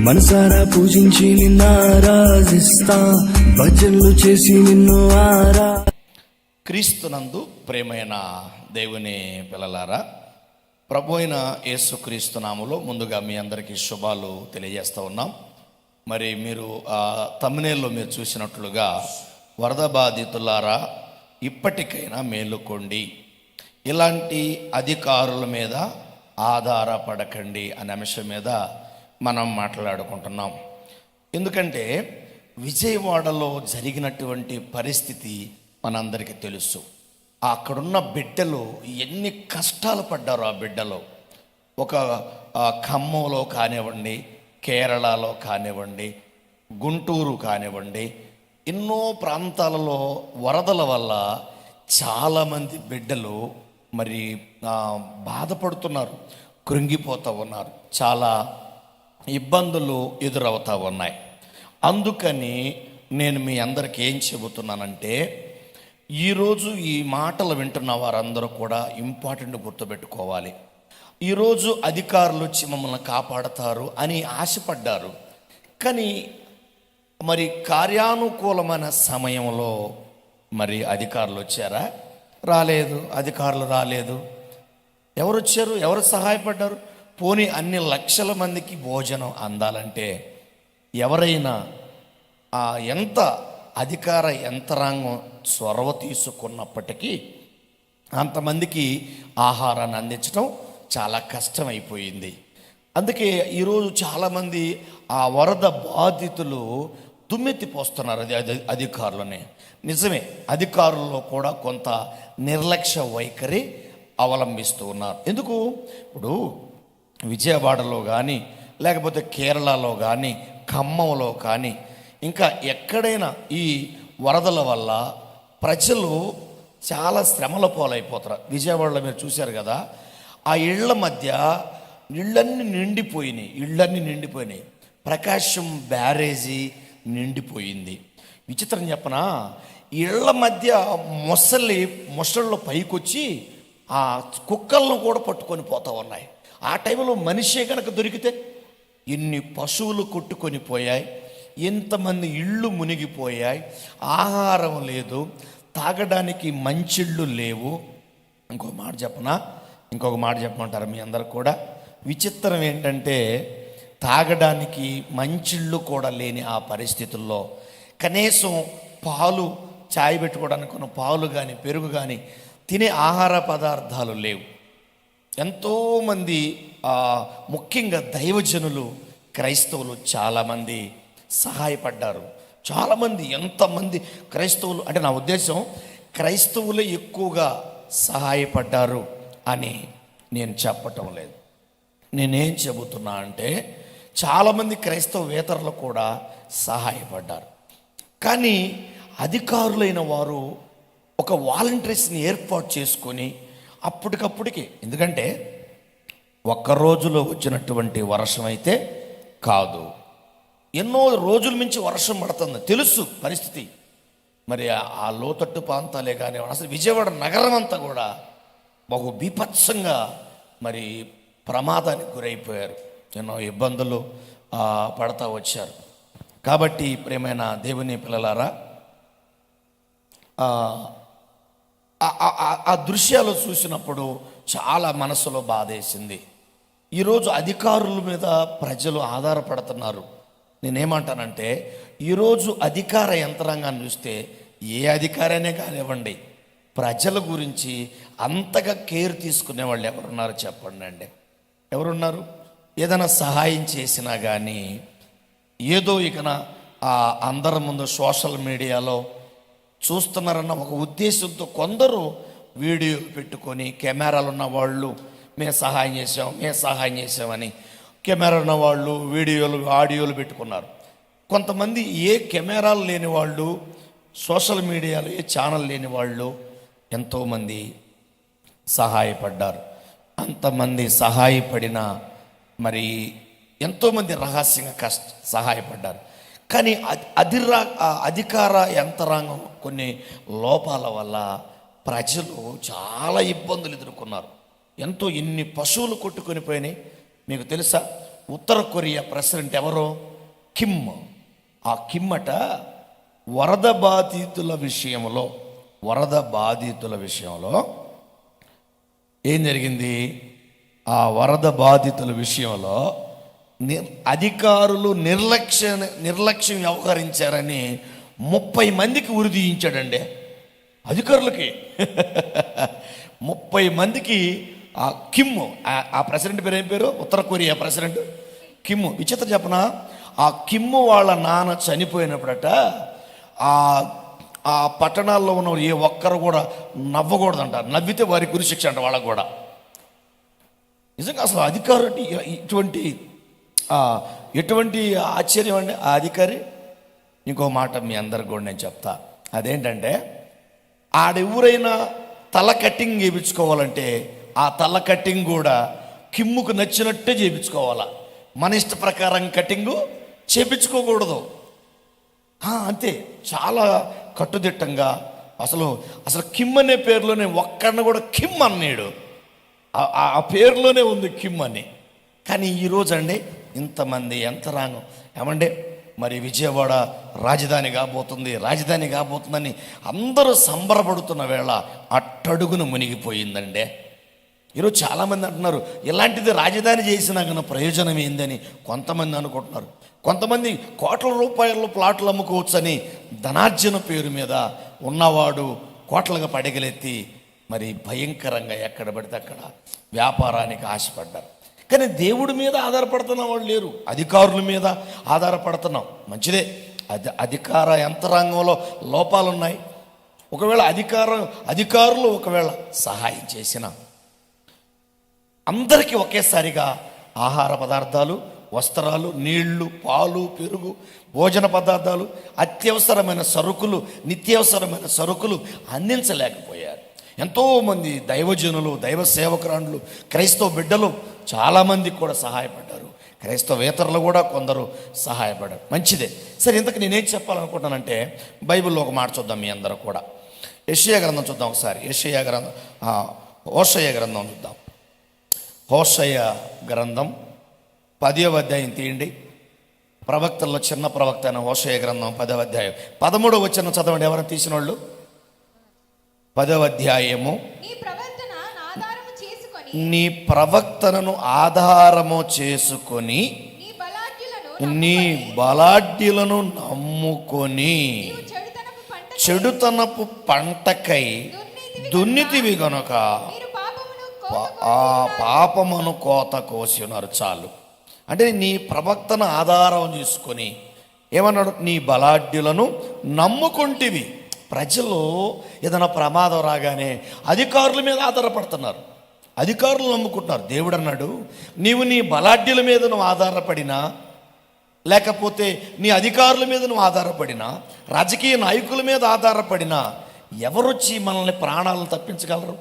మనసారా పూజించి నిన్ను ఆరాధిస్తా, భజనలు చేసి నిన్ను క్రీస్తునందు ప్రేమైన దేవుని పిల్లలారా, ప్రభు అయిన యేసుక్రీస్తు నామములో ముందుగా మీ అందరికీ శుభాలు తెలియజేస్తూ ఉన్నాం. మరి మీరు తమ్మునేల్లో మీరు చూసినట్లుగా వరద బాధితులారా ఇప్పటికైనా మేలుకోండి, ఇలాంటి అధికారుల మీద ఆధారపడకండి అనే అంశం మీద మనం మాట్లాడుకుంటున్నాం. ఎందుకంటే విజయవాడలో జరిగినటువంటి పరిస్థితి మనందరికీ తెలుసు. అక్కడున్న బిడ్డలు ఎన్ని కష్టాలు పడ్డారో, ఆ బిడ్డలు ఒక ఖమ్మంలో కానివ్వండి, కేరళలో కానివ్వండి, గుంటూరు కానివ్వండి, ఎన్నో ప్రాంతాలలో వరదల వల్ల చాలామంది బిడ్డలు మరి బాధపడుతున్నారు, కృంగిపోతూ ఉన్నారు, చాలా ఇబ్బందులు ఎదురవుతూ ఉన్నాయి. అందుకని నేను మీ అందరికీ ఏం చెబుతున్నానంటే, ఈరోజు ఈ మాటలు వింటున్న వారందరూ కూడా ఇంపార్టెంట్ గుర్తుపెట్టుకోవాలి. ఈరోజు అధికారులు వచ్చి మమ్మల్ని కాపాడతారు అని ఆశపడ్డారు, కానీ మరి కార్యానుకూలమైన సమయంలో మరి అధికారులు వచ్చారా? రాలేదు. అధికారులు రాలేదు. ఎవరు వచ్చారు? ఎవరు సహాయపడ్డారు? పోనీ అన్ని లక్షల మందికి భోజనం అందాలంటే ఎవరైనా ఎంత అధికార యంత్రాంగం చొరవ తీసుకున్నప్పటికీ అంతమందికి ఆహారాన్ని అందించడం చాలా కష్టమైపోయింది. అందుకే ఈరోజు చాలామంది ఆ వరద బాధితులు దుమ్మెత్తిపోస్తున్నారు అధికారులని. నిజమే, అధికారుల్లో కూడా కొంత నిర్లక్ష్య వైఖరి అవలంబిస్తూ ఉన్నారు. ఎందుకు? ఇప్పుడు విజయవాడలో కానీ, లేకపోతే కేరళలో కానీ, ఖమ్మంలో కానీ, ఇంకా ఎక్కడైనా ఈ వరదల వల్ల ప్రజలు చాలా శ్రమల పాలైపోతారు. విజయవాడలో మీరు చూశారు కదా, ఆ ఇళ్ల మధ్య ఇళ్ళన్నీ నిండిపోయినాయి. ప్రకాశం బ్యారేజీ నిండిపోయింది. విచిత్రం చెప్పనా, ఇళ్ల మధ్య మొసళ్ళు పైకొచ్చి ఆ కుక్కలను కూడా పట్టుకొని పోతూ ఉన్నాయి. ఆ టైంలో మనిషే కనుక దొరికితే ఎన్ని పశువులు కొట్టుకొని పోయాయి, ఎంతమంది ఇళ్ళు మునిగిపోయాయి, ఆహారం లేదు, తాగడానికి మంచిళ్ళు లేవు. ఇంకొక మాట చెప్పమంటారు మీ అందరు కూడా? విచిత్రం ఏంటంటే, తాగడానికి మంచిళ్ళు కూడా లేని ఆ పరిస్థితుల్లో కనీసం పాలు, చాయ్ పెట్టుకోవడానికి పాలు కానీ, పెరుగు కానీ, తినే ఆహార పదార్థాలు లేవు. ఎంతోమంది ముఖ్యంగా దైవజనులు, క్రైస్తవులు చాలామంది సహాయపడ్డారు. చాలామంది, ఎంతమంది క్రైస్తవులు అంటే, నా ఉద్దేశం క్రైస్తవులే ఎక్కువగా సహాయపడ్డారు అని నేను చెప్పటం లేదు. నేనేం చెబుతున్నా అంటే, చాలామంది క్రైస్తవేతరులు కూడా సహాయపడ్డారు. కానీ అధికారులైన వారు ఒక వాలంటీర్స్ని ఏర్పాటు చేసుకొని అప్పటికప్పటికి, ఎందుకంటే ఒక్క రోజులో వచ్చినటువంటి వర్షం అయితే కాదు, ఎన్నో రోజుల నుంచి వర్షం పడుతుంది, తెలుసు పరిస్థితి. మరి ఆ లోతట్టు ప్రాంతాలే కానీ, అసలు విజయవాడ నగరం అంతా కూడా బహు బీభత్సంగా మరి ప్రమాదానికి గురైపోయారు, ఎన్నో ఇబ్బందులు పడతా వచ్చారు. కాబట్టి ప్రియమైన దేవుని పిల్లలారా, ఆ దృశ్యాలు చూసినప్పుడు చాలా మనసులో బాధేసింది. ఈరోజు అధికారుల మీద ప్రజలు ఆధారపడుతున్నారు. నేనేమంటానంటే, ఈరోజు అధికార యంత్రాంగాన్ని చూస్తే, ఏ అధికారైనా కానివ్వండి, ప్రజల గురించి అంతగా కేర్ తీసుకునే వాళ్ళు ఎవరున్నారు చెప్పండి అండి? ఎవరున్నారు? ఏదైనా సహాయం చేసినా కానీ ఏదో ఇకన అందరి ముందు సోషల్ మీడియాలో చూస్తున్నారన్న ఒక ఉద్దేశంతో కొందరు వీడియో పెట్టుకొని, కెమెరాలు ఉన్న వాళ్ళు మేము సహాయం చేసామని కెమెరా ఉన్న వాళ్ళు వీడియోలు, ఆడియోలు పెట్టుకున్నారు. కొంతమంది ఏ కెమెరాలు లేని వాళ్ళు, సోషల్ మీడియాలో ఏ ఛానల్ లేని వాళ్ళు ఎంతోమంది సహాయపడ్డారు. అంతమంది సహాయపడిన మరి ఎంతోమంది రహస్యంగా సహాయపడ్డారు. కానీ అధికార యంత్రాంగం కొన్ని లోపాల వల్ల ప్రజలు చాలా ఇబ్బందులు ఎదుర్కొన్నారు. ఎన్ని పశువులు కొట్టుకొని పోయినాయి మీకు తెలుసా? ఉత్తర కొరియా ప్రెసిడెంట్ ఎవరు? కిమ్. ఆ కిమ్ అట వరద బాధితుల విషయంలో ఏం జరిగింది? ఆ వరద బాధితుల విషయంలో అధికారులు నిర్లక్ష్యం వ్యవహరించారని 30 మందికి ఉరి తీయించాడండి. అధికారులకి 30 మందికి. ఆ కిమ్, ఆ ప్రెసిడెంట్ పేరు ఏం పేరు? ఉత్తర కొరియా ప్రెసిడెంట్ కిమ్. విచిత్రం చెప్పనా, ఆ కిమ్ వాళ్ళ నాన్న చనిపోయినప్పుడట ఆ పట్టణాల్లో ఉన్న ఏ ఒక్కరు కూడా నవ్వకూడదంట. నవ్వితే వారి గురి శిక్ష అంట వాళ్ళకు కూడా. నిజంగా అసలు అధికారు ఎటువంటి ఆశ్చర్యం అండి ఆ అధికారి. ఇంకో మాట మీ అందరికి కూడా నేను చెప్తా. అదేంటంటే ఆడెవరైనా తల కట్టింగ్ చేయించుకోవాలంటే ఆ తల కట్టింగ్ కూడా కిమ్ముకు నచ్చినట్టే చేయించుకోవాలా. మన ఇష్ట ప్రకారం కటింగు చేయించుకోకూడదు. అంతే, చాలా కట్టుదిట్టంగా. అసలు కిమ్ అనే పేరులోనే ఒక్కడిని కూడా కిమ్ అన్నాడు. ఆ పేరులోనే ఉంది కిమ్ అని. కానీ ఈరోజు అండి ఇంతమంది యంత్రాంగం ఏమంటే మరి విజయవాడ రాజధాని కాబోతుందని అందరూ సంబరపడుతున్న వేళ అట్టడుగును మునిగిపోయిందండి. ఈరోజు చాలామంది అంటున్నారు ఇలాంటిది రాజధాని చేసినా కన్నా ప్రయోజనం ఏందని కొంతమంది అనుకుంటున్నారు. కొంతమంది కోట్ల రూపాయల ప్లాట్లు అమ్ముకోవచ్చని ధనార్జన పేరు మీద ఉన్నవాడు కోట్లుగా పడగలెత్తి మరి భయంకరంగా ఎక్కడ పడితే అక్కడ వ్యాపారానికి ఆశపడ్డారు. కానీ దేవుడి మీద ఆధారపడుతున్న వాళ్ళు లేరు, అధికారుల మీద ఆధారపడుతున్నాం. మంచిదే, అధికార యంత్రాంగంలో లోపాలున్నాయి. ఒకవేళ అధికారులు ఒకవేళ సహాయం చేసిన అందరికీ ఒకేసారిగా ఆహార పదార్థాలు, వస్త్రాలు, నీళ్లు, పాలు, పెరుగు, భోజన పదార్థాలు, అత్యవసరమైన సరుకులు, నిత్యావసరమైన సరుకులు అందించలేకపోయారు. ఎంతోమంది దైవజనులు, దైవ సేవకురాండ్లు, క్రైస్తవ బిడ్డలు చాలామంది కూడా సహాయపడ్డారు. క్రైస్తవేతరులు కూడా కొందరు సహాయపడ్డారు. మంచిదే. సరే, ఇంతకు నేనేం చెప్పాలనుకుంటున్నానంటే బైబిల్లో ఒక మాట చూద్దాం. మీ అందరూ కూడా యెషయా గ్రంథం చూద్దాం ఒకసారి. హోషయ గ్రంథం చూద్దాం. హోషయ గ్రంథం 10వ అధ్యాయం తీయండి. ప్రవక్తల్లో చిన్న ప్రవక్త అయిన హోషయ గ్రంథం 10వ అధ్యాయం 13వ వచనం చదవండి. ఎవరైనా తీసిన వాళ్ళు 10వ అధ్యాయము. నీ ప్రవక్తనను ఆధారము చేసుకొని నీ బలాఢ్యులను నమ్ముకొని చెడుతనపు పంటకై దున్నితివి గనుక ఆ పాపమును కోత కోసినారు. చాలు. అంటే నీ ప్రవక్తను ఆధారం చేసుకొని ఏమన్నాడు? నీ బలాఢ్యులను నమ్ముకుంటివి. ప్రజలు ఏదైనా ప్రమాదం రాగానే అధికారుల మీద ఆధారపడుతున్నారు, అధికారులు నమ్ముకుంటున్నారు. దేవుడు అన్నాడు, నీవు నీ బలాఢ్యుల మీద నువ్వు ఆధారపడినా, లేకపోతే నీ అధికారుల మీద నువ్వు ఆధారపడినా, రాజకీయ నాయకుల మీద ఆధారపడినా ఎవరొచ్చి మనల్ని ప్రాణాలను తప్పించగలరు,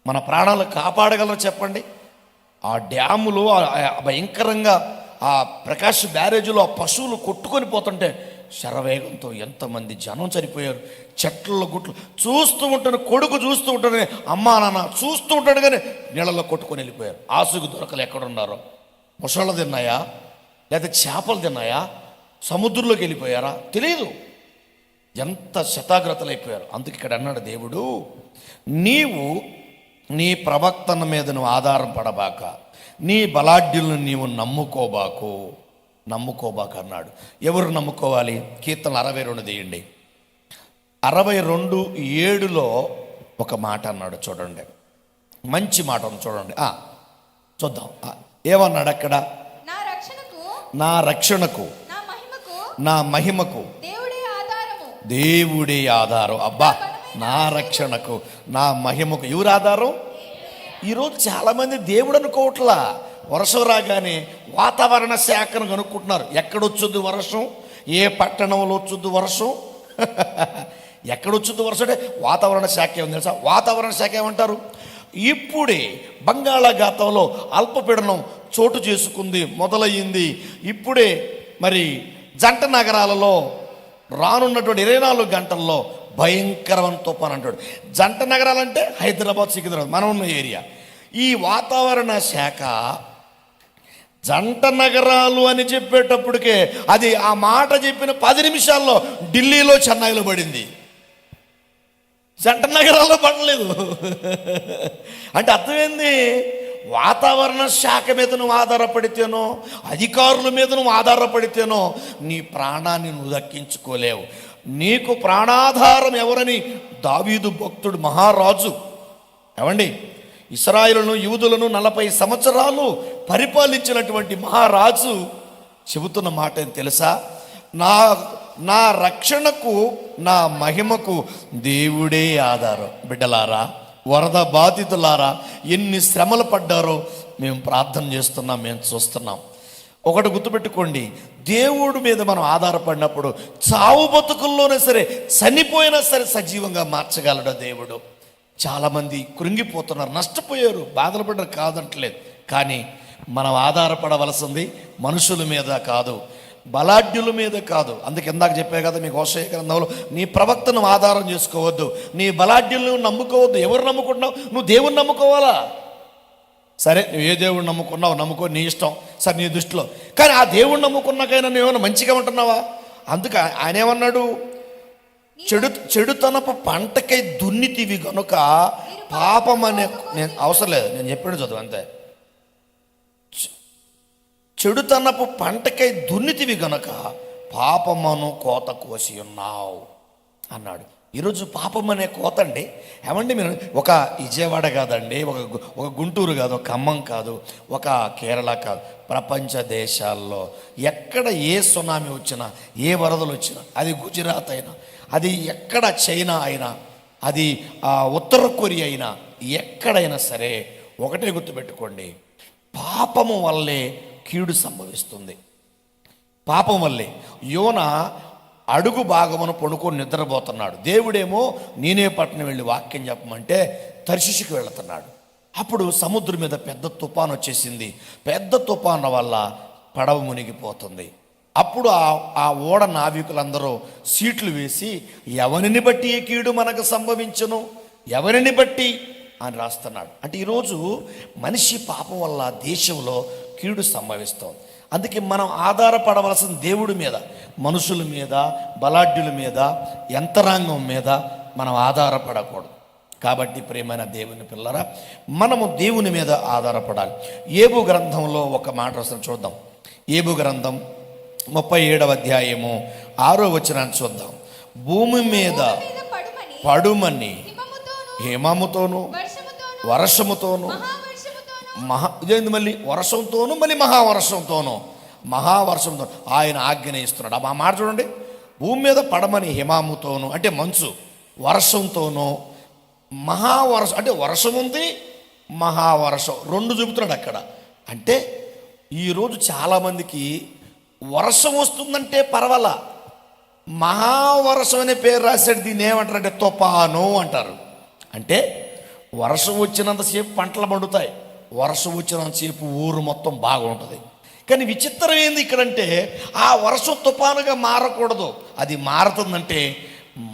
మన ప్రాణాలు కాపాడగలరు చెప్పండి? ఆ డ్యాములో భయంకరంగా ఆ ప్రకాష్ బ్యారేజ్లో ఆ పశువులు కొట్టుకొని పోతుంటే శరవేగంతో ఎంతమంది జనం చనిపోయారు. చెట్లలో గుట్లు చూస్తూ ఉంటాను, కొడుకు చూస్తూ ఉంటాడు, అమ్మా నాన్న చూస్తూ ఉంటాడు, కానీ నీళ్ళలో కొట్టుకొని వెళ్ళిపోయారు. ఆసుకు దొరకలు ఎక్కడున్నారో. ముసళ్ళు తిన్నాయా, లేదా చేపలు తిన్నాయా, సముద్రంలోకి వెళ్ళిపోయారా తెలియదు. ఎంత శతాగ్రతలు అయిపోయారు. అందుకు ఇక్కడ అన్నాడు దేవుడు, నీవు నీ ప్రవక్తన మీద నువ్వు ఆధారం పడబాక, నీ బలాఢ్యులను నీవు నమ్ముకోబాకు అన్నాడు. ఎవరు నమ్ముకోవాలి? కీర్తన 62 తీయండి. 62:7 ఒక మాట అన్నాడు చూడండి. మంచి మాట ఉంది చూడండి. చూద్దాం ఏమన్నాడు అక్కడ? నా రక్షణకు నా మహిమకు దేవుడే ఆధారం. అబ్బా, నా రక్షణకు నా మహిమకు ఎవరు ఆధారం? ఈరోజు చాలామంది దేవుడు అనుకోవట్లా. వర్షం రాగానే వాతావరణ శాఖను కనుక్కుంటున్నారు. ఎక్కడొచ్చుద్ది వర్షం, ఏ పట్టణంలో వచ్చుద్ది వర్షం, ఎక్కడొచ్చుద్ది వర్షం అంటే వాతావరణ శాఖ ఏమని తెలుసా? వాతావరణ శాఖ ఏమంటారు? ఇప్పుడే బంగాళాఖాతంలో అల్పపీడనం చోటు చేసుకుంది, మొదలయ్యింది. ఇప్పుడే మరి జంట నగరాలలో రానున్నటువంటి 24 గంటల్లో భయంకరమైన తుఫాను అంటాడు. జంట నగరాలంటే హైదరాబాద్, సికింద్రాబాద్, మనం ఉన్న ఏరియా. ఈ వాతావరణ శాఖ జంట నగరాలు అని చెప్పేటప్పటికే అది ఆ మాట చెప్పిన 10 నిమిషాల్లో ఢిల్లీలో, చెన్నైలో పడింది. జంట నగరాల్లో పడలేదు. అంటే అర్థమైంది, వాతావరణ శాఖ మీద నువ్వు ఆధారపడితేనో, అధికారుల మీద నువ్వు ఆధారపడితేనో నీ ప్రాణాన్ని నువ్వు దక్కించుకోలేవు. నీకు ప్రాణాధారం ఎవరని దావీదు భక్తుడు, మహారాజు, ఏమండి, ఇశ్రాయేలును యూదులను 40 సంవత్సరాలు పరిపాలించినటువంటి మహారాజు చెబుతున్న మాట ఏం తెలుసా? నా రక్షణకు, నా మహిమకు దేవుడే ఆధారం. బిడ్డలారా, వరద బాధితులారా, ఎన్ని శ్రమలు పడ్డారో మేము ప్రార్థన చేస్తున్నాం, మేము చూస్తున్నాం. ఒకటి గుర్తుపెట్టుకోండి, దేవుడి మీద మనం ఆధారపడినప్పుడు చావు బతుకుల్లోనే సరే, చనిపోయినా సరే సజీవంగా మార్చగలడు దేవుడు. చాలామంది కృంగిపోతున్నారు, నష్టపోయారు, బాధలు పడ్డారు, కాదంటలేదు. కానీ మనం ఆధారపడవలసింది మనుషుల మీద కాదు, బలాఢ్యుల మీద కాదు. అందుకే ఇందాక చెప్పే కదా మీకు హోషేయ గ్రంథంలో, నీ ప్రవక్తను ఆధారం చేసుకోవద్దు, నీ బలాఢ్యులను నమ్ముకోవద్దు. ఎవరు నమ్ముకుంటున్నావు? నువ్వు దేవుని నమ్ముకోవాలా? సరే, నువ్వు ఏ దేవుడిని నమ్ముకున్నావు, నమ్ముకో, నీ ఇష్టం, సరే నీ దృష్టిలో. కానీ ఆ దేవుడిని నమ్ముకున్నాకైనా నువ్వేమైనా మంచిగా ఉంటున్నావా? అందుకే ఆయన ఏమన్నాడు? చెడుతనపు పంటకై దున్నితివి గనుక పాపం అనే, నేను అవసరం లేదు, నేను చెప్పాడు చదువు అంతే. చెడుతనపు పంటకై దున్నితివి గనుక పాపమను కోత కోసి ఉన్నావు అన్నాడు. ఈరోజు పాపం అనే కోత అండి. ఏమండి, మీరు ఒక విజయవాడ కాదండి, ఒక గుంటూరు కాదు, ఒక ఖమ్మం కాదు, ఒక కేరళ కాదు, ప్రపంచ దేశాల్లో ఎక్కడ ఏ సునామీ వచ్చినా, ఏ వరదలు వచ్చినా, అది గుజరాత్ అయినా, అది ఎక్కడ చైనా అయినా, అది ఉత్తర కొరియా అయినా, ఎక్కడైనా సరే ఒకటే గుర్తుపెట్టుకోండి, పాపము వల్లే కీడు సంభవిస్తుంది. పాపం వల్లే. యోన అడుగు భాగమును పడుకొని నిద్రపోతున్నాడు. దేవుడేమో నేనే పట్టణం వెళ్ళి వాక్యం చెప్పమంటే తర్షీషుకు వెళుతున్నాడు. అప్పుడు సముద్రం మీద పెద్ద తుఫాను వచ్చేసింది. పెద్ద తుఫాను వల్ల పడవ మునిగిపోతుంది. అప్పుడు ఆ ఓడ నావికులందరూ సీట్లు వేసి, ఎవరిని బట్టి ఈ కీడు మనకు సంభవించును, ఎవరిని బట్టి అని రాస్తున్నాడు. అంటే ఈరోజు మనిషి పాపం వల్ల దేశంలో కీడు సంభవిస్తుంది. అందుకే మనం ఆధారపడవలసిన దేవుడి మీద, మనుషుల మీద, బలాఢ్యుల మీద, యంత్రాంగం మీద మనం ఆధారపడకూడదు. కాబట్టి ప్రియమైన దేవుని పిల్లరా, మనము దేవుని మీద ఆధారపడాలి. ఏబు గ్రంథంలో ఒక మాట వస్తుంది, చూద్దాం. ఏబు గ్రంథం 37వ అధ్యాయము 6వ వచనాన్ని చూద్దాం. భూమి మీద పడుమని హిమముతోను వర్షముతోను, ఇదేంది మళ్ళీ వర్షంతోను, మళ్ళీ మహావర్షంతో ఆయన ఆజ్ఞ ఇస్తున్నాడు. ఆ మాట చూడండి, భూమి మీద పడమని హిమాముతోను అంటే మంచు, వర్షంతోను, మహావర్షం అంటే వర్షం ఉంది, మహావర్షం రెండు చూపుతున్నాడు అక్కడ. అంటే ఈరోజు చాలామందికి వర్షం వస్తుందంటే పర్వాలా, మహావర్షం అనే పేరు రాశాడు. దీన్ని ఏమంటారంటే తుఫాను అంటారు. అంటే వర్షం వచ్చినంతసేపు పంటలు పండుతాయి, వర్షం వచ్చినంతసేపు ఊరు మొత్తం బాగుంటుంది. కానీ విచిత్రం ఏంది ఇక్కడంటే, ఆ వర్షం తుఫానుగా మారకూడదు. అది మారుతుందంటే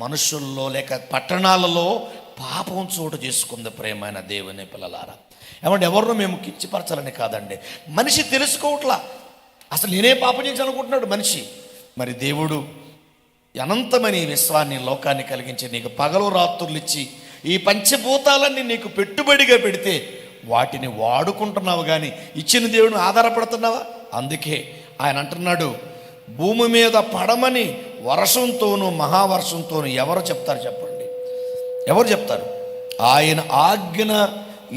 మనుషుల్లో లేక పట్టణాలలో పాపం చోటు చేసుకుంది. ప్రేమైన దేవుని పిల్లలారా, ఏమంటే ఎవరినో మేము కించపరచాలని కాదండి, మనిషి తెలుసుకోవట్లా, అసలు నేనే పాపం చేసి అనుకుంటున్నాడు మనిషి. మరి దేవుడు అనంతమైన ఈ విశ్వాన్ని, లోకాన్ని కలిగించి నీకు పగలు రాత్రులు ఇచ్చి ఈ పంచభూతాలన్నీ నీకు పెట్టుబడిగా పెడితే వాటిని వాడుకుంటున్నావు, కానీ ఇచ్చిన దేవుడిని ఆధారపడుతున్నావా? అందుకే ఆయన అంటున్నాడు, భూమి మీద పడమని వర్షంతోనూ మహావర్షంతోనూ ఎవరు చెప్తారు చెప్పండి? ఎవరు చెప్తారు? ఆయన ఆజ్ఞ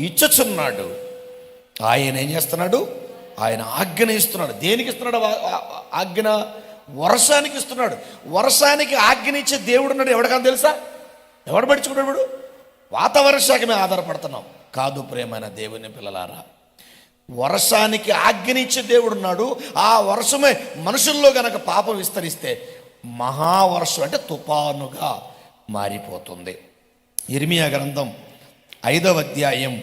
ఇచ్చుచున్నాడు. ఆయన ఏం చేస్తున్నాడు? ఆయన ఆజ్ఞ ఇస్తున్నాడు. దేనికి ఇస్తున్నాడు ఆజ్ఞ? వర్షానికి ఇస్తున్నాడు. వర్షానికి ఆజ్ఞ ఇచ్చే దేవుడు ఉన్నాడు. ఎవరికన్నా తెలుసా? ఎవడు పడుచుకున్నాడు? వాడు వాతావరణ శాఖ మీద ఆధారపడుతున్నాం కాదు. ప్రేమైన దేవుని పిల్లలారా, వర్షానికి ఆజ్ఞనిచ్చే దేవుడు ఉన్నాడు. ఆ వర్షమే మనుషుల్లో గనక పాపం విస్తరిస్తే మహావర్షం అంటే తుఫానుగా మారిపోతుంది. ఇర్మియా గ్రంథం 5వ అధ్యాయం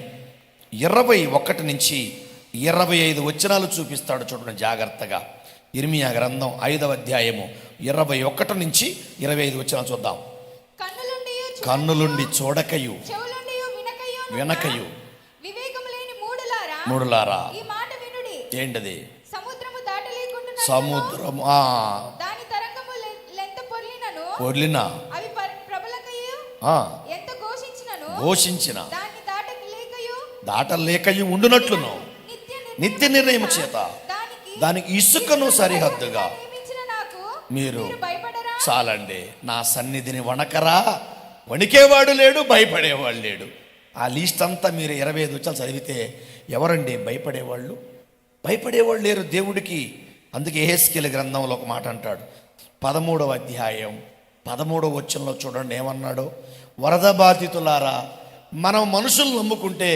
21 నుంచి 25 వచనాలు చూపిస్తాడు. చూడండి జాగ్రత్తగా. ఇర్మియా గ్రంథం 5వ అధ్యాయము 21 నుంచి 25 వచనాలు చూద్దాం. కన్నులుండి చూడకయు, వినకయు, మూడులారా ఏంటది? సముద్రము దాని తరంగము లెంత పొర్లినను పొర్లిన అవి ప్రబలకయు ఎంత ఘోషించినను ఘోషించిన దాన్ని దాటలేకయు దాటలేకయు ఉండునట్లును నిత్య నిర్ణయం చేత దానికి ఇసుకను సరిహద్దుగా మీరు చాలండి. నా సన్నిధిని వణకరా, వణికేవాడు లేడు, భయపడేవాడు లేడు. ఆ లిస్ట్ అంతా మీరు 25 వచ్చాలు చదివితే ఎవరండి భయపడేవాళ్ళు? భయపడేవాళ్ళు లేరు దేవుడికి. అందుకే యెహెజ్కేలు గ్రంథంలో ఒక మాట అంటాడు, 13వ అధ్యాయం 13వ వచనంలో చూడండి ఏమన్నాడు. వరద బాధితులారా, మనం మనుషులు నమ్ముకుంటే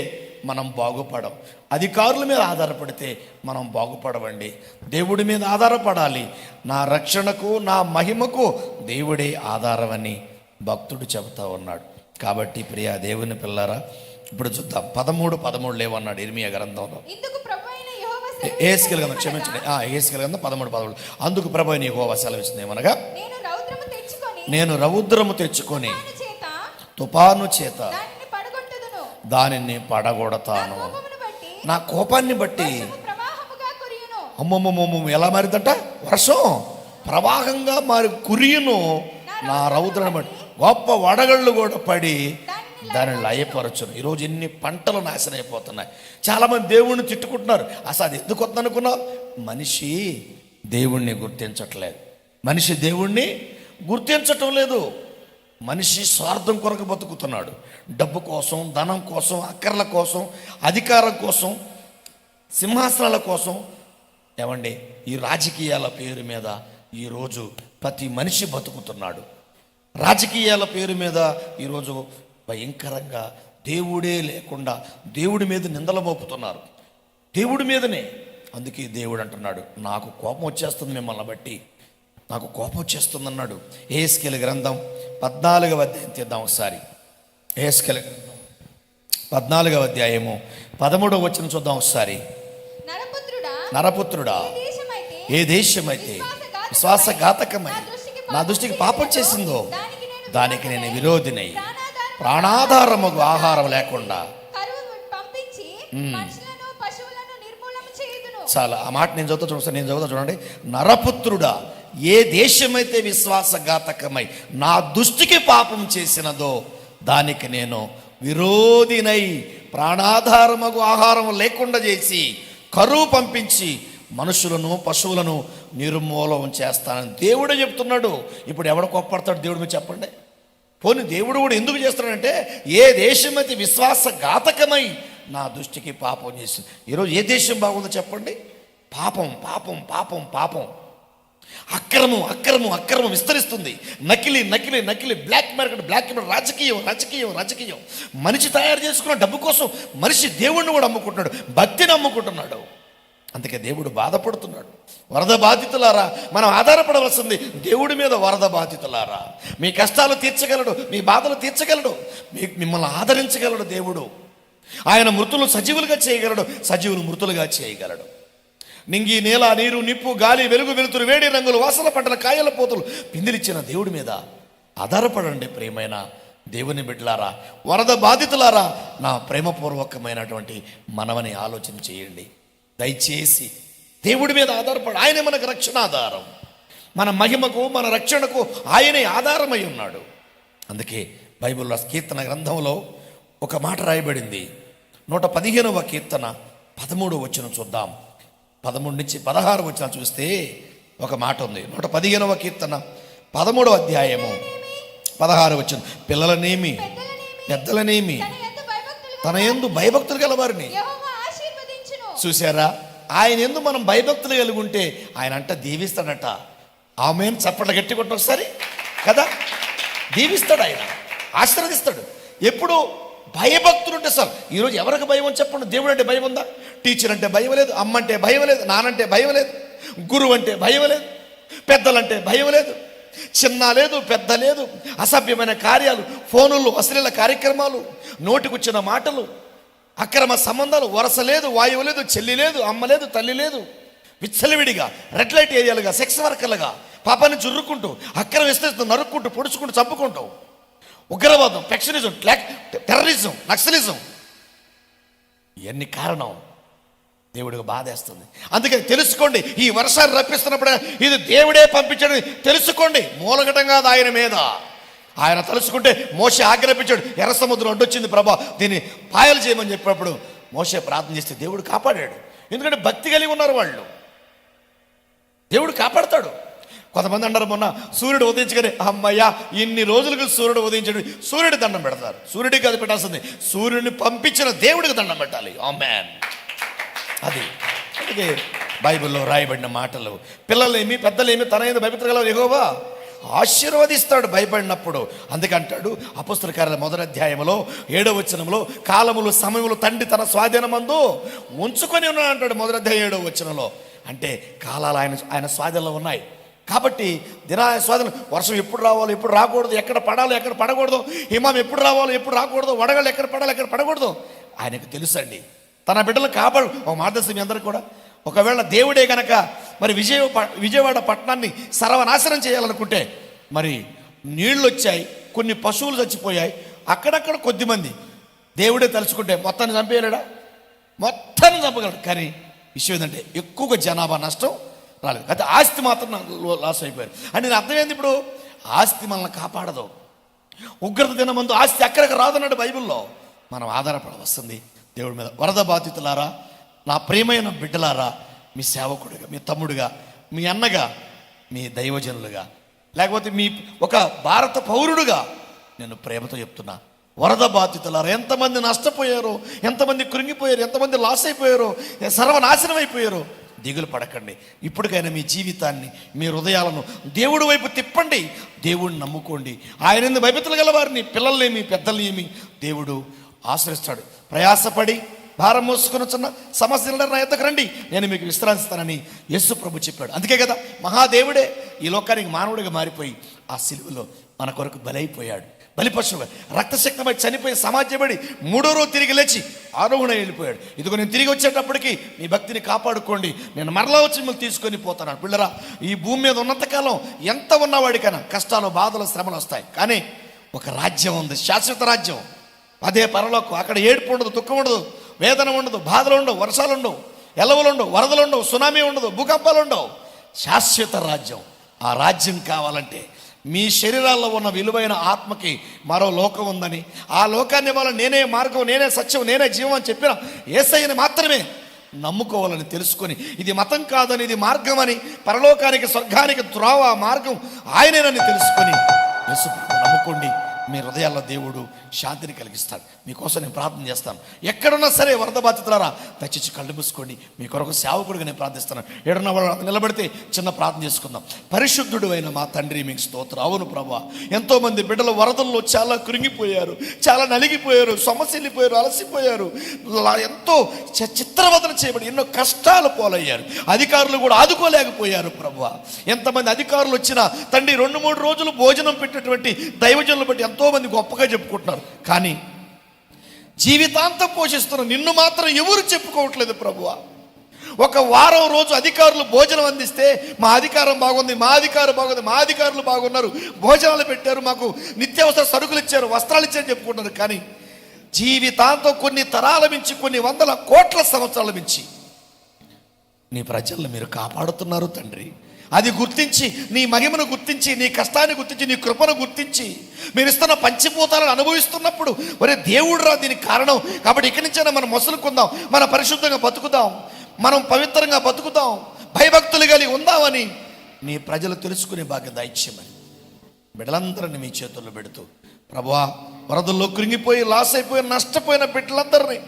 మనం బాగుపడం, అధికారుల మీద ఆధారపడితే మనం బాగుపడవండి. దేవుడి మీద ఆధారపడాలి. నా రక్షణకు నా మహిమకు దేవుడే ఆధారమని భక్తుడు చెబుతా ఉన్నాడు. కాబట్టి ప్రియా దేవుని పిల్లారా, ఇప్పుడు చూద్దాం 13:13 లేవన్నాడు ఇర్మియా గ్రంథంలో. యెహెజ్కేలు గ్రంథం క్షమించండి, యెహెజ్కేలు గ్రంథం 13:13. అందుకు ప్రభువైన యెహోవా సెలవిస్తుంది ఏమనగా, నేను రౌద్రము తెచ్చుకొని తుఫాను చేత దానిని పడగొడతాను. నా కోపాన్ని బట్టి అమ్మమ్మమ్మ ఎలా మారిందంట, వర్షం ప్రవాహంగా మారి కురియును. నా రౌద్రాన్ని బట్టి గొప్ప వడగళ్ళు కూడా పడి దానిని లయపరచును. ఈరోజు ఎన్ని పంటలు నాశనం అయిపోతున్నాయి. చాలామంది దేవుణ్ణి తిట్టుకుంటున్నారు. అసలు అది ఎందుకు వస్తుంది అనుకున్నావు? మనిషి దేవుణ్ణి గుర్తించట్లేదు. మనిషి దేవుణ్ణి గుర్తించటం లేదు. మనిషి స్వార్థం కొరకు బతుకుతున్నాడు. డబ్బు కోసం, ధనం కోసం, అక్కర్ల కోసం, అధికారం కోసం, సింహాసనాల కోసం. ఏమండి, ఈ రాజకీయాల పేరు మీద ఈరోజు ప్రతి మనిషి బతుకుతున్నాడు. రాజకీయాల పేరు మీద ఈరోజు భయంకరంగా దేవుడే లేకుండా దేవుడి మీద నిందలు మోపుతున్నారు, దేవుడి మీదనే. అందుకే దేవుడు అంటున్నాడు, నాకు కోపం వచ్చేస్తుంది మిమ్మల్ని బట్టి, నాకు కోపం వచ్చేస్తుంది అన్నాడు. యెహెజ్కేలు గ్రంథం 14వ అధ్యాయం తీద్దాం ఒకసారి. యెహెజ్కేలు 14వ అధ్యాయము 13వ వచనం చూద్దాం ఒకసారి. నరపుత్రుడా, ఏ దేశమైతే విశ్వాసఘాతకమై నా దృష్టికి పాపం చేసిందో దానికి నేను విరోధినై ప్రాణాధారముకు ఆహారం లేకుండా. చాలా ఆ మాట నేను చదువుతా చూడండి. నరపుత్రుడా, ఏ దేశమైతే విశ్వాసఘాతకమై నా దృష్టికి పాపం చేసినదో దానికి నేను విరోధినై ప్రాణాధారముకు ఆహారం లేకుండా చేసి కరువు పంపించి మనుషులను పశువులను నిర్మూలం చేస్తానని దేవుడే చెప్తున్నాడు. ఇప్పుడు ఎవడ కోప్పడతాడు దేవుడి మీద చెప్పండి? పోనీ దేవుడు కూడా ఎందుకు చేస్తున్నాడంటే, ఏ దేశమైతే విశ్వాసఘాతకమై నా దృష్టికి పాపం చేసింది. ఈరోజు ఏ దేశం బాగుందో చెప్పండి? పాపం పాపం పాపం పాపం, అక్రమం అక్రమం అక్రమం విస్తరిస్తుంది. నకిలీ నకిలీ నకిలీ, బ్లాక్ మార్కెట్ బ్లాక్ మార్కెట్, రాజకీయం రాజకీయం రాజకీయం. మనిషి తయారు చేసుకున్న డబ్బు కోసం మనిషి దేవుణ్ణి కూడా అమ్ముకుంటున్నాడు, భక్తిని అమ్ముకుంటున్నాడు. అందుకే దేవుడు బాధపడుతున్నాడు. వరద బాధితులారా, మనం ఆధారపడవలసింది దేవుడి మీద. వరద బాధితులారా, మీ కష్టాలు తీర్చగలడు, మీ బాధలు తీర్చగలడు, మిమ్మల్ని ఆదరించగలడు దేవుడు. ఆయన మృతులు సజీవులుగా చేయగలడు, సజీవులు మృతులుగా చేయగలడు. నింగి నేల నీరు నిప్పు గాలి వెలుగు వెలుతురు వేడి రంగులు వాసన పంటల కాయల పోతులు పిందిలిచ్చిన దేవుడి మీద ఆధారపడండి ప్రియమైన దేవుని బిడ్డలారా. వరద బాధితులారా, నా ప్రేమపూర్వకమైనటువంటి మనవని ఆలోచన చేయండి. దయచేసి దేవుడి మీద ఆధారపడి, ఆయనే మనకు రక్షణ ఆధారం. మన మహిమకు మన రక్షణకు ఆయనే ఆధారమై ఉన్నాడు. అందుకే బైబిల్లో కీర్తన గ్రంథంలో ఒక మాట రాయబడింది. 115వ కీర్తన 13వ వచనం చూద్దాం. 13 నుంచి 16 వచనం చూస్తే ఒక మాట ఉంది. 115వ కీర్తన 13వ అధ్యాయము 16 వచనం. పిల్లలనేమి పెద్దలనేమి తన యందు భయభక్తులు గలవారిని. చూసారా, ఆయన ఎందు మనం భయభక్తులు కలిగి ఉంటే ఆయన అంట దీవిస్తాడట. ఆమేన్ చప్పట్లు గట్టి కొట్టు ఒకసారి కదా. దీవిస్తాడు, ఆయన ఆశీర్వదిస్తాడు. ఎప్పుడు భయభక్తులు ఉంటే సార్. ఈరోజు ఎవరికి భయం అని చెప్పండి? దేవుడు అంటే భయం ఉందా? టీచర్ అంటే భయం లేదు, అమ్మ అంటే భయం లేదు, నానంటే భయం లేదు, గురువు అంటే భయం లేదు, పెద్దలంటే భయం లేదు, చిన్న లేదు పెద్ద లేదు, అసభ్యమైన కార్యాలు, ఫోనులు, అశ్లీల కార్యక్రమాలు, నోటికొచ్చిన మాటలు, అక్రమ సంబంధాలు, వరస లేదు, వాయువు లేదు, చెల్లి లేదు, అమ్మ లేదు, తల్లి లేదు, విచ్చలవిడిగా రెడ్ లైట్ ఏరియాలుగా, సెక్స్ వర్కర్లుగా పాపాన్ని జుర్రుకుంటూ, అక్రమ విస్తరిస్తూ, నరుక్కుంటూ, పొడుచుకుంటూ, చంపుకుంటూ, ఉగ్రవాదం, పెక్షనిజం, టెర్రరిజం, నక్సలిజం. ఇవన్నీ కారణం దేవుడికి బాధేస్తుంది. అందుకని తెలుసుకోండి, ఈ వర్షాన్ని రప్పిస్తున్నప్పుడు ఇది దేవుడే పంపించాడని తెలుసుకోండి. మూలగటం కాదు ఆయన మీద. ఆయన తలుచుకుంటే మోషే ఆజ్ఞాపించాడు, ఎర్ర సముద్రం అడ్డొచ్చింది ప్రభా, దీన్ని పాయలు చేయమని చెప్పినప్పుడు మోషే ప్రార్థన చేస్తే దేవుడు కాపాడాడు. ఎందుకంటే భక్తి కలిగి ఉన్నారు వాళ్ళు. దేవుడు కాపాడతాడు. కొంతమంది అంటారు, మొన్న సూర్యుడు ఉదయించగానే అమ్మయ్యా ఇన్ని రోజులకు సూర్యుడు ఉదయించాడు, సూర్యుడి దండం పెడతారు. సూర్యుడికి అది పెట్టాల్సింది, సూర్యుడిని పంపించిన దేవుడికి దండం పెట్టాలి. ఆమేన్. అది అందుకే బైబిల్లో రాయబడిన మాటలు. పిల్లలేమి పెద్దలేమి తన మీద భయపెట్టగలరు, యెహోవా ఆశీర్వదిస్తాడు భయపడినప్పుడు. అందుకంటాడు అపొస్తలుల కార్యాల 1వ అధ్యాయంలో 7వ వచనంలో, కాలములు సమయములు తండ్రి తన స్వాధీనమందు ఉంచుకొని ఉన్నాడు అంటాడు. 1వ అధ్యాయం 7వ వచనంలో. అంటే కాలాలు ఆయన స్వాధీనంలో ఉన్నాయి. కాబట్టి స్వాధీనం. వర్షం ఎప్పుడు రావాలో ఎప్పుడు రాకూడదు, ఎక్కడ పడాలో ఎక్కడ పడకూడదు, హిమం ఎప్పుడు రావాలో ఎప్పుడు రాకూడదు, వడగళ్ళు ఎక్కడ పడాలో ఎక్కడ పడకూడదు ఆయనకు తెలుసండి. తన బిడ్డలు కాపాడు. ఒక మార్గదర్శి మీ అందరూ కూడా, ఒకవేళ దేవుడే గనక మరి విజయవాడ పట్టణాన్ని సర్వనాశనం చేయాలనుకుంటే, మరి నీళ్ళు వచ్చాయి, కొన్ని పశువులు చచ్చిపోయాయి, అక్కడక్కడ కొద్దిమంది దేవుడే తలుచుకుంటే మొత్తాన్ని చంపేయలేడా? మొత్తాన్ని చంపగలడు. కానీ విషయం ఏంటంటే ఎక్కువగా జనాభా నష్టం రాలేదు. అయితే ఆస్తి మాత్రం లాస్ అయిపోయారు. అంటే నేను అర్థం ఏంది, ఇప్పుడు ఆస్తి మనల్ని కాపాడదు. ఉగ్రత దినమందు ఆస్తి అక్కడికి రాదన్నాడు బైబిల్లో. మనం ఆధారపడవస్తుంది దేవుడి మీద. వరద బాధితులారా, నా ప్రియమైన బిడ్డలారా, మీ సేవకుడిగా, మీ తమ్ముడిగా, మీ అన్నగా, మీ దైవజనులుగా, లేకపోతే మీ ఒక భారత పౌరుడుగా నేను ప్రేమతో చెప్తున్నా, వరద బాధితులారా, ఎంతమంది నష్టపోయారో, ఎంతమంది కృంగిపోయారు, ఎంతమంది లాస్ అయిపోయారో, సర్వనాశనం అయిపోయారో, దిగులు పడకండి. ఇప్పటికైనా మీ జీవితాన్ని, మీ హృదయాలను దేవుడి వైపు తిప్పండి. దేవుడిని నమ్ముకోండి. ఆయన భయభక్తులు గల వారిని, పిల్లలేమి పెద్దలేమి దేవుడు ఆశ్రయిస్తాడు. ప్రయాసపడి భారం మోసుకుని చిన్న సమస్యలు నా యొద్దకు రండి, నేను మీకు విశ్రాంతిస్తానని యేసు ప్రభు చెప్పాడు. అందుకే కదా మహాదేవుడే ఈ లోకానికి మానవుడిగా మారిపోయి ఆ సిలువలో మన కొరకు బలైపోయాడు. బలిపశువుగా రక్తశక్తమై చనిపోయి సమాజపడి 3వ రోజు తిరిగి లేచి ఆరోహణ వెళ్ళిపోయాడు. ఇదిగో నేను తిరిగి వచ్చేటప్పటికి మీ భక్తిని కాపాడుకోండి, నేను మరలా వచ్చి మిమ్మల్ని తీసుకొని పోతాను. పిల్లరా, ఈ భూమి మీద ఉన్నంతకాలం ఎంత ఉన్నవాడికైనా కష్టాలు, బాధలు, శ్రమలు వస్తాయి. కానీ ఒక రాజ్యం ఉంది, శాశ్వత రాజ్యం. అదే పరలోకం. అక్కడ ఏడుపు ఉండదు, దుఃఖం ఉండదు, వేదన ఉండదు, బాధలు ఉండవు, వర్షాలు ఉండవు, ఎలవలు ఉండవు, వరదలు ఉండవు, సునామీ ఉండదు, భూకంపాలు ఉండవు. శాశ్వత రాజ్యం. ఆ రాజ్యం కావాలంటే మీ శరీరాల్లో ఉన్న విలువైన ఆత్మకి మరో లోకం ఉందని, ఆ లోకాన్ని వల్ల నేనే మార్గం, నేనే సత్యం, నేనే జీవం అని చెప్పిన యేసయ్యని మాత్రమే నమ్ముకోవాలని తెలుసుకొని, ఇది మతం కాదని, ఇది మార్గం అని, పరలోకానికి స్వర్గానికి త్రోవ మార్గం ఆయనేనని తెలుసుకొని యేసు నమ్ముకోండి. మీ హృదయాల్లో దేవుడు శాంతిని కలిగిస్తాడు. మీకోసం నేను ప్రార్థన చేస్తాను. ఎక్కడున్నా సరే వరద బాధితులారా, దయచేసి కళ్ళు మూసుకోండి. మీ కొరకు సేవకుడిగా నేను ప్రార్థిస్తాను. ఏడున్న వాళ్ళు నిలబడితే చిన్న ప్రార్థన చేసుకుందాం. పరిశుద్ధుడు అయిన మా తండ్రి, మీకు స్తోత్రం. అవును ప్రభువా, ఎంతోమంది బిడ్డలు వరదల్లో చాలా కృంగిపోయారు, చాలా నలిగిపోయారు, సొమ్మసిల్లిపోయారు, అలసిపోయారు, ఎంతో చిత్రవదన చేయబడి ఎన్నో కష్టాలు పోలయ్యారు. అధికారులు కూడా ఆదుకోలేకపోయారు ప్రభువా. ఎంతమంది అధికారులు వచ్చినా తండ్రి 2-3 రోజులు భోజనం పెట్టినటువంటి దైవజనులు బట్టి ఎంతోమంది గొప్పగా చెప్పుకుంటున్నారు. కానీ జీవితాంతం పోషిస్తున్న నిన్ను మాత్రం ఎవరు చెప్పుకోవట్లేదు ప్రభువా. ఒక వారం రోజు అధికారులు భోజనం అందిస్తే మా అధికారం బాగుంది, మా అధికారం బాగుంది, మా అధికారులు బాగున్నారు, భోజనాలు పెట్టారు, మాకు నిత్యావసర సరుకులు ఇచ్చారు, వస్త్రాలు ఇచ్చారు చెప్పుకుంటున్నారు. కానీ జీవితాంతం కొన్ని తరాల మించి, కొన్ని వందల కోట్ల సంవత్సరాల మించి నీ ప్రజలను మీరు కాపాడుతున్నారు తండ్రి. అది గుర్తించి, నీ మహిమను గుర్తించి, నీ కష్టాన్ని గుర్తించి, నీ కృపను గుర్తించి మీరు ఇస్తున్న పంచభూతాలను అనుభవిస్తున్నప్పుడు ఒరే దేవుడు రా దీనికి కారణం. కాబట్టి ఇక్కడి నుంచైనా మనం మొసలుకుందాం, మనం పరిశుద్ధంగా బతుకుదాం, మనం పవిత్రంగా బతుకుదాం, భయభక్తులు కలిగి ఉందామని నీ ప్రజలు తెలుసుకునే భాగ్యం దయచేయమని బిడ్డలందరినీ మీ చేతుల్లో పెడుతూ, ప్రభువా వరదల్లో కృంగిపోయి లాస్ అయిపోయి నష్టపోయిన బిడ్డలందరినీ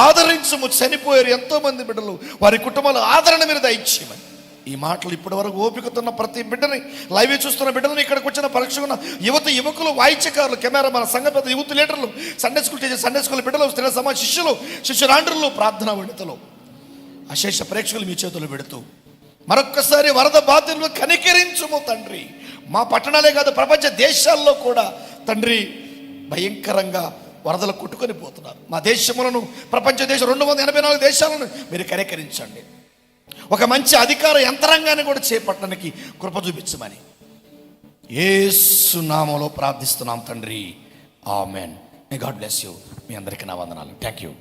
ఆదరించము. చనిపోయారు ఎంతోమంది బిడ్డలు, వారి కుటుంబాలు ఆదరణ మీద దయచేయమని ఈ మాటలు ఇప్పటి వరకు ఓపికతున్న ప్రతి బిడ్డని, లైవ్ చూస్తున్న బిడ్డలని, ఇక్కడికి వచ్చిన పరీక్షకున్న యువకులు, వాయిద్యకారులు, కెమెరా, మన సంఘ పెద్ద యూత్ లీడర్లు, Sunday school teacher, Sunday school బిడ్డలు, స్త్రీ సమాజ శిష్యులు, శిష్యురాండ్రులు, ప్రార్థనా విడతలు, అశేష ప్రేక్షకులు మీ చేతులు పెడుతూ మరొక్కసారి వరద బాధితులు కనికరించుము తండ్రి. మా పట్టణాలే కాదు, ప్రపంచ దేశాల్లో కూడా తండ్రి భయంకరంగా వరదలు కొట్టుకొని పోతున్నారు. మా దేశములను, ప్రపంచ దేశం 284 దేశాలను మీరు కనికరించండి. ఒక మంచి అధికార యంత్రాంగాన్ని కూడా చేపట్టడానికి కృప చూపించమని యేసు నామములో ప్రార్థిస్తున్నాం తండ్రి. Amen. May God bless you. మీ అందరికీ నా వందనాలు. Thank you.